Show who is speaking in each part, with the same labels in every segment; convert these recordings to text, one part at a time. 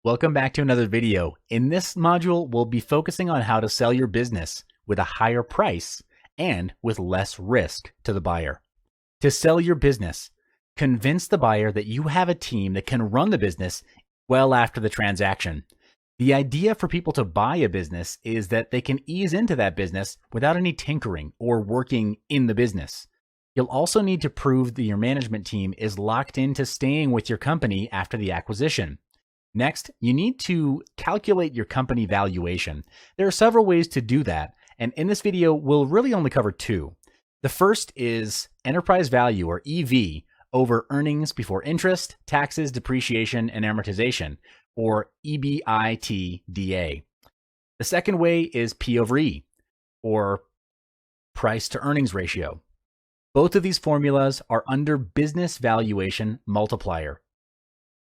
Speaker 1: Welcome back to another video. In this module, we'll be focusing on how to sell your business with a higher price and with less risk to the buyer. To sell your business, convince the buyer that you have a team that can run the business well after the transaction. The idea for people to buy a business is that they can ease into that business without any tinkering or working in the business. You'll also need to prove that your management team is locked into staying with your company after the acquisition. Next, you need to calculate your company valuation. There are several ways to do that, and in this video, we'll really only cover two. The first is enterprise value, or EV, over earnings before interest, taxes, depreciation, and amortization, or EBITDA. The second way is P over E, or price to earnings ratio. Both of these formulas are under business valuation multiplier.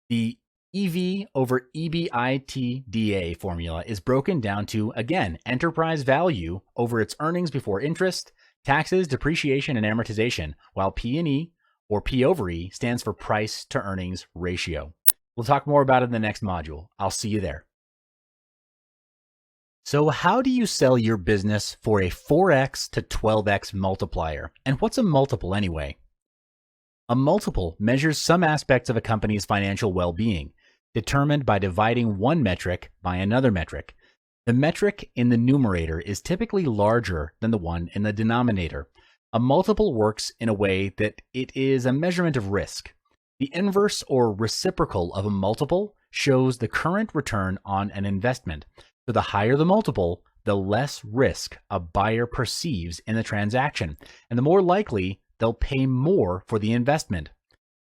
Speaker 1: The EV over EBITDA formula is broken down to, again, enterprise value over its earnings before interest, taxes, depreciation, and amortization, while P&E, or P over E, stands for price to earnings ratio. We'll talk more about it in the next module. I'll see you there. So how do you sell your business for a 4x to 12x multiplier? And what's a multiple anyway? A multiple measures some aspects of a company's financial well-being, determined by dividing one metric by another metric. The metric in the numerator is typically larger than the one in the denominator. A multiple works in a way that it is a measurement of risk. The inverse or reciprocal of a multiple shows the current return on an investment. So the higher the multiple, the less risk a buyer perceives in the transaction, and the more likely they'll pay more for the investment.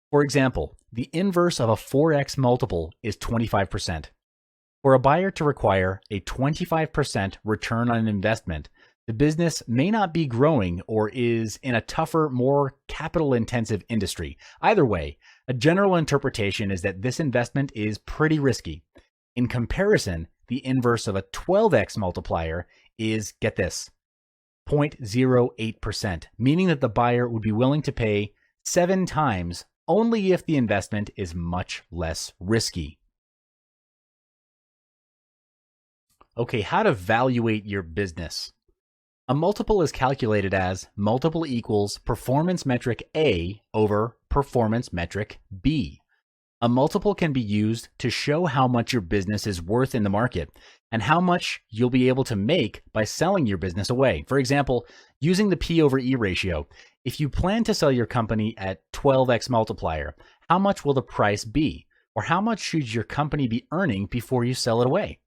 Speaker 1: For example, the inverse of a 4x multiple is 25%. For a buyer to require a 25% return on an investment, the business may not be growing or is in a tougher, more capital-intensive industry. Either way, a general interpretation is that this investment is pretty risky. In comparison, the inverse of a 12x multiplier is, get this, 0.08%, meaning that the buyer would be willing to pay 7 times only if the investment is much less risky. Okay, how to valuate your business. A multiple is calculated as multiple equals performance metric A over performance metric B. A multiple can be used to show how much your business is worth in the market and how much you'll be able to make by selling your business away. For example, using the P over E ratio, if you plan to sell your company at 12x multiplier, how much will the price be? Or how much should your company be earning before you sell it away?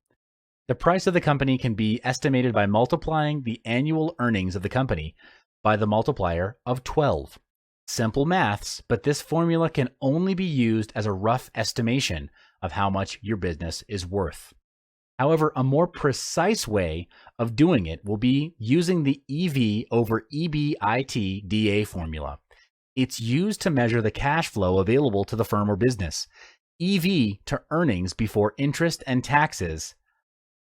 Speaker 1: The price of the company can be estimated by multiplying the annual earnings of the company by the multiplier of 12. Simple maths, but this formula can only be used as a rough estimation of how much your business is worth. However, a more precise way of doing it will be using the EV over EBITDA formula. It's used to measure the cash flow available to the firm or business. EV to earnings before interest and taxes,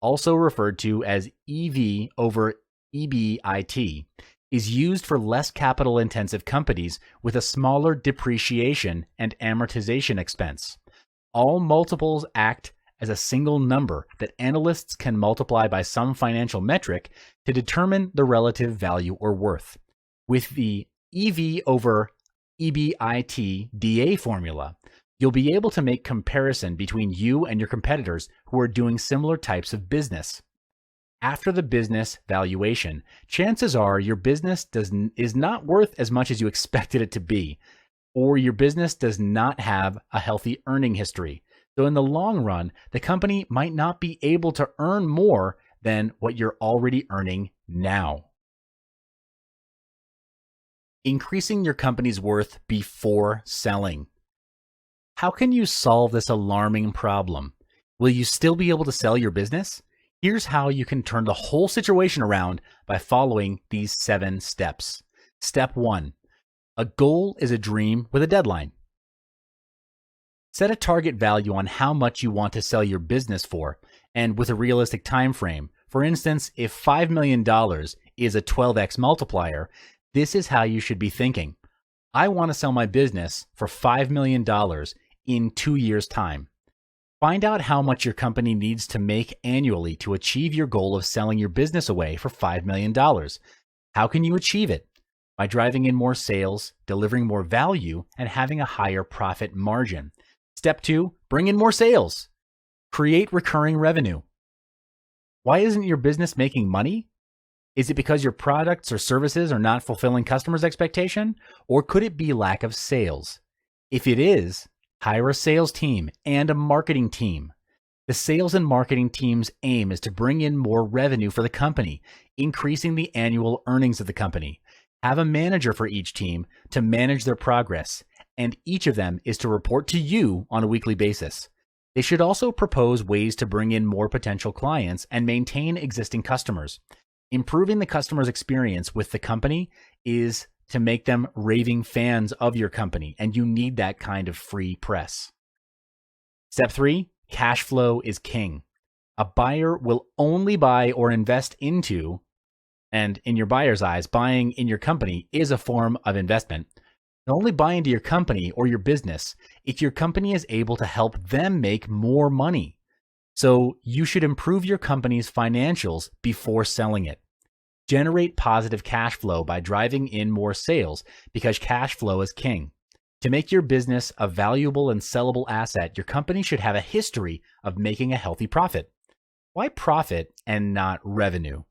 Speaker 1: also referred to as EV over EBIT, is used for less capital-intensive companies with a smaller depreciation and amortization expense. All multiples act as a single number that analysts can multiply by some financial metric to determine the relative value or worth. With the EV over EBITDA formula, you'll be able to make comparison between you and your competitors who are doing similar types of business. After the business valuation, chances are your business is not worth as much as you expected it to be, or your business does not have a healthy earning history. So in the long run, the company might not be able to earn more than what you're already earning now. Increasing your company's worth before selling. How can you solve this alarming problem? Will you still be able to sell your business? Here's how you can turn the whole situation around by following these 7 steps. Step 1. A goal is a dream with a deadline. Set a target value on how much you want to sell your business for, and with a realistic time frame. For instance, if $5 million is a 12x multiplier, this is how you should be thinking. I want to sell my business for $5 million in 2 years' time. Find out how much your company needs to make annually to achieve your goal of selling your business away for $5 million. How can you achieve it? By driving in more sales, delivering more value, and having a higher profit margin. Step 2, bring in more sales. Create recurring revenue. Why isn't your business making money? Is it because your products or services are not fulfilling customers' expectation? Or could it be lack of sales? If it is, hire a sales team and a marketing team. The sales and marketing team's aim is to bring in more revenue for the company, increasing the annual earnings of the company. Have a manager for each team to manage their progress, and each of them is to report to you on a weekly basis. They should also propose ways to bring in more potential clients and maintain existing customers. Improving the customer's experience with the company is to make them raving fans of your company, and you need that kind of free press. Step 3, cash flow is king. A buyer will only buy or invest into, and in your buyer's eyes, buying in your company is a form of investment. They'll only buy into your company or your business if your company is able to help them make more money. So you should improve your company's financials before selling it. Generate positive cash flow by driving in more sales because cash flow is king. To make your business a valuable and sellable asset, your company should have a history of making a healthy profit. Why profit and not revenue?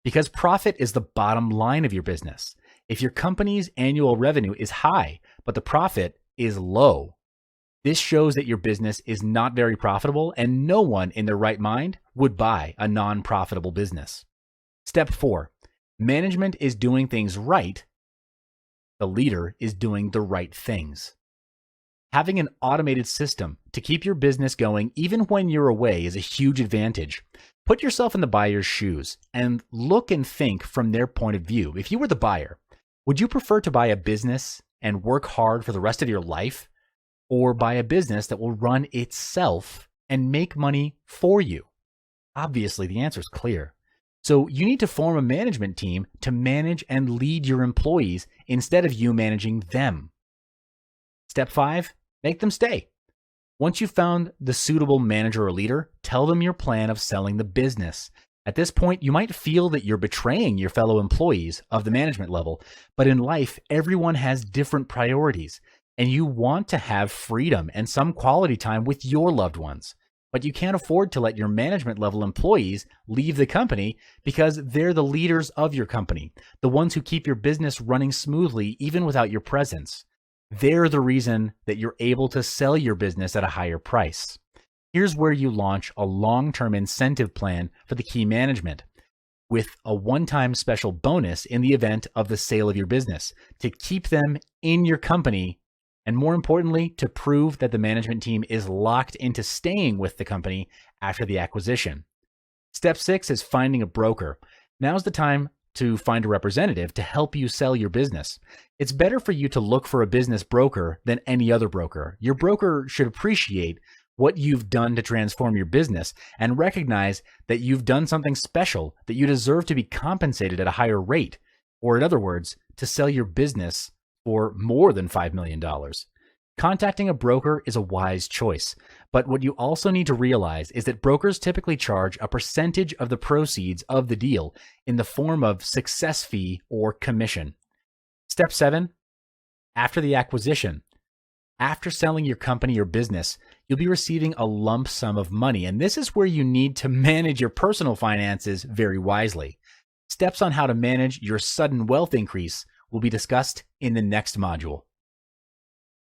Speaker 1: Because profit is the bottom line of your business. If your company's annual revenue is high, but the profit is low, this shows that your business is not very profitable and no one in their right mind would buy a non-profitable business. Step 4, management is doing things right. The leader is doing the right things. Having an automated system to keep your business going even when you're away is a huge advantage. Put yourself in the buyer's shoes and look and think from their point of view. If you were the buyer, would you prefer to buy a business and work hard for the rest of your life, or buy a business that will run itself and make money for you? Obviously, the answer is clear. So you need to form a management team to manage and lead your employees instead of you managing them. Step 5, make them stay. Once you've found the suitable manager or leader, tell them your plan of selling the business. At this point, you might feel that you're betraying your fellow employees of the management level, but in life, everyone has different priorities, and you want to have freedom and some quality time with your loved ones. But you can't afford to let your management level employees leave the company because they're the leaders of your company, the ones who keep your business running smoothly even without your presence. They're the reason that you're able to sell your business at a higher price. Here's where you launch a long-term incentive plan for the key management with a one-time special bonus in the event of the sale of your business to keep them in your company, and more importantly, to prove that the management team is locked into staying with the company after the acquisition. Step 6 is finding a broker. Now's the time to find a representative to help you sell your business. It's better for you to look for a business broker than any other broker. Your broker should appreciate what you've done to transform your business and recognize that you've done something special, that you deserve to be compensated at a higher rate, or in other words, to sell your business for more than $5 million. Contacting a broker is a wise choice, but what you also need to realize is that brokers typically charge a percentage of the proceeds of the deal in the form of success fee or commission. Step 7, after the acquisition. After selling your company or business, you'll be receiving a lump sum of money, and this is where you need to manage your personal finances very wisely. Steps on how to manage your sudden wealth increase will be discussed in the next module.